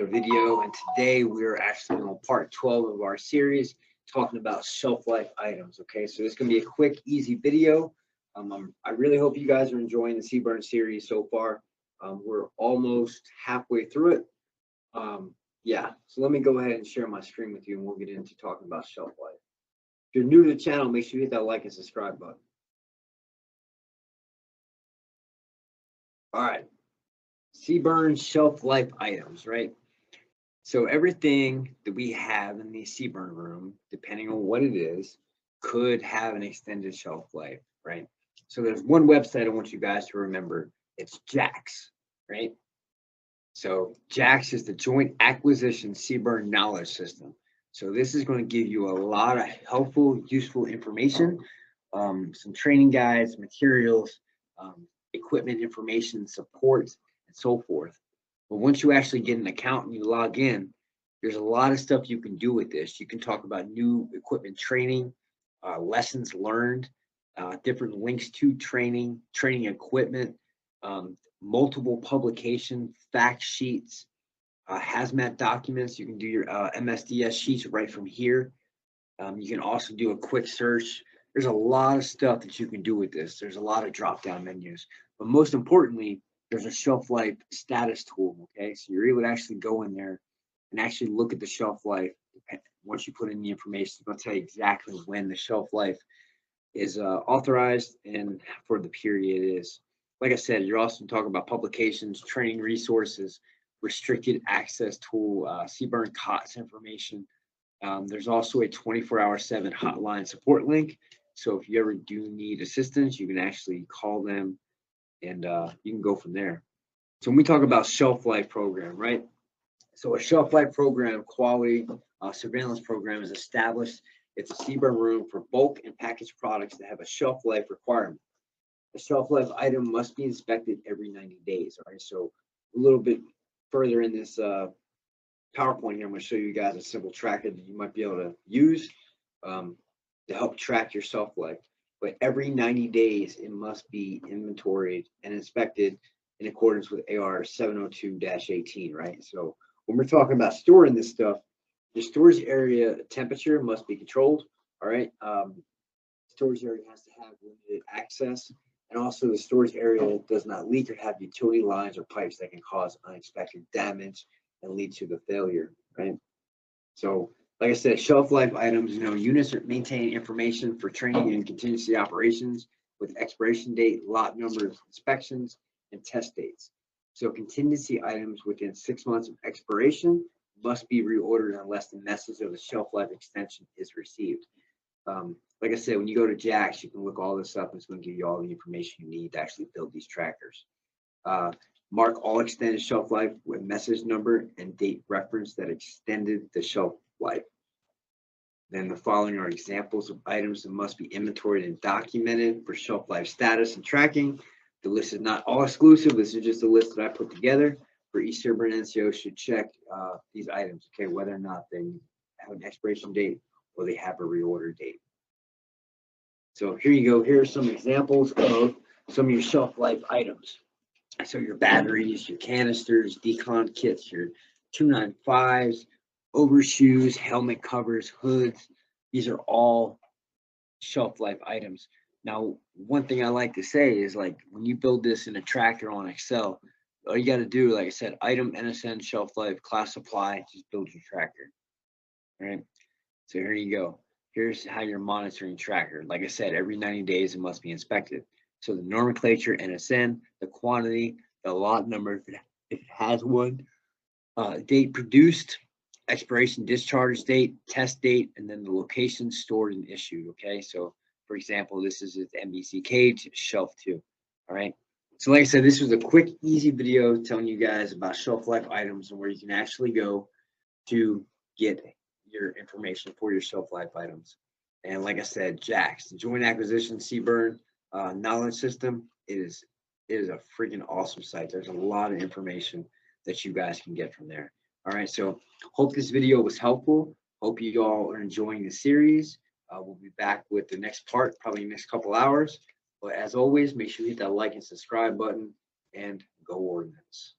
video, and today we're actually on part 12 of our series talking about shelf life items. Okay, so this is going to be a quick, easy video. I really hope you guys are enjoying the CBRN series so far. We're almost halfway through it. Yeah, so let me go ahead and share my screen with you and we'll get into talking about shelf life. If you're new to the channel, make sure you hit that like and subscribe button. All right, CBRN shelf life items, right? So everything that we have in the CBRN room, depending on what it is, could have an extended shelf life, right? So there's one website I want you guys to remember. It's JAX, right? So JAX is the Joint Acquisition CBRN Knowledge System. So this is going to give you a lot of helpful, useful information, some training guides, materials, equipment information, support, and so forth. But once you actually get an account and you log in, there's a lot of stuff you can do with this. You can talk about new equipment training, lessons learned, different links to training equipment, multiple publication fact sheets, hazmat documents. You can do your MSDS sheets right from here. You can also do a quick search. There's a lot of stuff that you can do with this. There's a lot of drop-down menus, but most importantly, there's a shelf life status tool. Okay, so you're able to actually go in there and actually look at the shelf life. Once you put in the information, it's going to tell you exactly when the shelf life is authorized and for the period it is. Like I said, you're also talking about publications, training resources, restricted access tool, CBRN COTS information. There's also a 24/7 hotline support link. So if you ever do need assistance, you can actually call them and you can go from there. So when we talk about shelf life program, right? So a shelf life program, quality surveillance program is established. It's a CBRN room for bulk and packaged products that have a shelf life requirement. The shelf life item must be inspected every 90 days. All right, so a little bit further in this PowerPoint here, I'm going to show you guys a simple tracker that you might be able to use to help track your shelf life. But every 90 days, it must be inventoried and inspected in accordance with AR 702-18, right? So when we're talking about storing this stuff, the storage area temperature must be controlled, all right? Storage area has to have limited access, and also the storage area does not leak or have utility lines or pipes that can cause unexpected damage and lead to the failure, right? So, like I said, shelf life items, units are maintaining information for training and contingency operations with expiration date, lot numbers, inspections, and test dates. So contingency items within 6 months of expiration must be reordered unless the message of the shelf life extension is received. Like I said, when you go to JAX, you can look all this up. It's going to give you all the information you need to actually build these trackers. Mark all extended shelf life with message number and date reference that extended the shelf life. Then the following are examples of items that must be inventoried and documented for shelf life status and tracking. The list is not all exclusive. This is just a list that I put together. For each CBRN NCO should check these items, okay, whether or not they have an expiration date or they have a reorder date. So here you go. Here are some examples of some of your shelf life items. So your batteries, your canisters, decon kits, your 295s, overshoes, helmet covers, hoods. These are all shelf life items. Now, one thing I like to say is, like, when you build this in a tracker on Excel, all you got to do, like I said, item, NSN, shelf life, class supply, just build your tracker. All right. So here you go. Here's how you're monitoring tracker. Like I said, every 90 days it must be inspected. So the nomenclature, NSN, the quantity, the lot number, if it has one, date produced, expiration discharge date, test date, and then the location stored and issued. Okay, so for example, this is its NBC cage, shelf 2. All right. So like I said, this was a quick, easy video telling you guys about shelf life items and where you can actually go to get your information for your shelf life items. And like I said, JAX, the Joint Acquisition CBRN Knowledge System, is a freaking awesome site. There's a lot of information that you guys can get from there. All right, so hope this video was helpful. Hope you all are enjoying the series. We'll be back with the next part, probably in the next couple hours. But as always, make sure you hit that like and subscribe button, and go Ordnance.